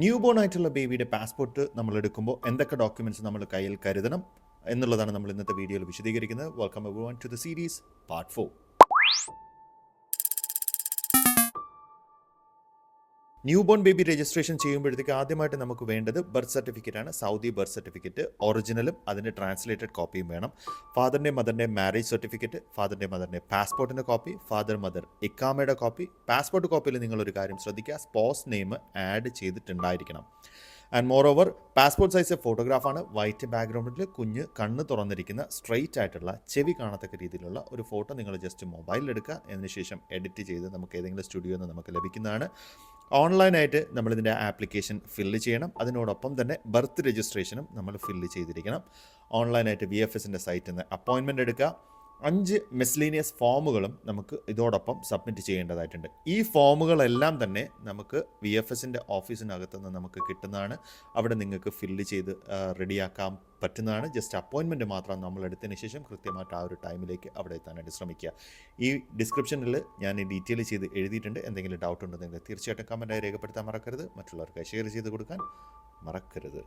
New born ആയിട്ടുള്ള ബേബിയുടെ passport നമ്മൾ എടുക്കുമ്പോൾ എന്തൊക്കെ ഡോക്യുമെൻറ്റ്സ് നമ്മൾ കയ്യിൽ കരുതണം എന്നുള്ളതാണ് നമ്മൾ ഇന്നത്തെ വീഡിയോയിൽ വിശദീകരിക്കുന്നത്. Welcome everyone to the series part 4. New born baby registration ചെയ്യുമ്പോഴത്തേക്ക് ആദ്യമായിട്ട് നമുക്ക് വേണ്ടത് ബർത്ത് സർട്ടിഫിക്കറ്റ് ആണ്. സൗദി ബർത്ത് സർട്ടിഫിക്കറ്റ് ഒറിജിനലും അതിൻ്റെ ട്രാൻസ്ലേറ്റഡ് കോപ്പിയും വേണം. ഫാദറിൻ്റെ മദറിൻ്റെ മാരേജ് സർട്ടിഫിക്കറ്റ്, ഫാദറിൻ്റെ മദറിൻ്റെ പാസ്പോർട്ടിൻ്റെ കോപ്പി, ഫാദർ മദർ ഇക്കാമയുടെ കോപ്പി. പാസ്പോർട്ട് കോപ്പിയിൽ നിങ്ങളൊരു കാര്യം ശ്രദ്ധിക്കുക, സ്പോസ് നെയിം ആഡ് ചെയ്തിട്ടുണ്ടായിരിക്കണം. And more over passport size ഫോട്ടോഗ്രാഫാണ്. വൈറ്റ് ബാക്ക്ഗ്രൗണ്ടിൽ കുഞ്ഞ് കണ്ണ് തുറന്നിരിക്കുന്ന സ്ട്രെയിറ്റ് ആയിട്ടുള്ള ചെവി കാണത്തക്ക രീതിയിലുള്ള ഒരു ഫോട്ടോ നിങ്ങൾ ജസ്റ്റ് മൊബൈലിൽ എടുക്കുക. അതിനുശേഷം എഡിറ്റ് ചെയ്ത് നമുക്ക് ഏതെങ്കിലും സ്റ്റുഡിയോയിൽ നിന്ന് നമുക്ക് ലഭിക്കുന്നതാണ്. ഓൺലൈനായിട്ട് നമ്മളിതിൻ്റെ ആപ്ലിക്കേഷൻ ഫില്ല് ചെയ്യണം. അതിനോടൊപ്പം തന്നെ ബർത്ത് രജിസ്ട്രേഷനും നമ്മൾ ഫില്ല് ചെയ്തിരിക്കണം. ഓൺലൈനായിട്ട് VFSൻ്റെ സൈറ്റിൽ നിന്ന് അപ്പോയിൻമെൻ്റ് എടുക്കുക. 5 മിസ്ലീനിയസ് ഫോമുകളും നമുക്ക് ഇതോടൊപ്പം സബ്മിറ്റ് ചെയ്യേണ്ടതായിട്ടുണ്ട്. ഈ ഫോമുകളെല്ലാം തന്നെ നമുക്ക് VFSൻ്റെ ഓഫീസിനകത്ത് നിന്ന് നമുക്ക് കിട്ടുന്നതാണ്. അവിടെ നിങ്ങൾക്ക് ഫില്ല് ചെയ്ത് റെഡിയാക്കാൻ പറ്റുന്നതാണ്. ജസ്റ്റ് അപ്പോയിൻമെൻറ്റ് മാത്രം നമ്മൾ എടുത്തതിന് ശേഷം കൃത്യമായിട്ട് ആ ഒരു ടൈമിലേക്ക് അവിടെ എത്താനായിട്ട് ശ്രമിക്കുക. ഈ ഡിസ്ക്രിപ്ഷനിൽ ഞാൻ ഡീറ്റെയിൽ ചെയ്ത് എഴുതിയിട്ടുണ്ട്. എന്തെങ്കിലും ഡൗട്ട് ഉണ്ടെങ്കിൽ തീർച്ചയായിട്ടും കമൻറ്റായി രേഖപ്പെടുത്താൻ മറക്കരുത്. മറ്റുള്ളവർക്ക് ഷെയർ ചെയ്ത് കൊടുക്കാൻ മറക്കരുത്.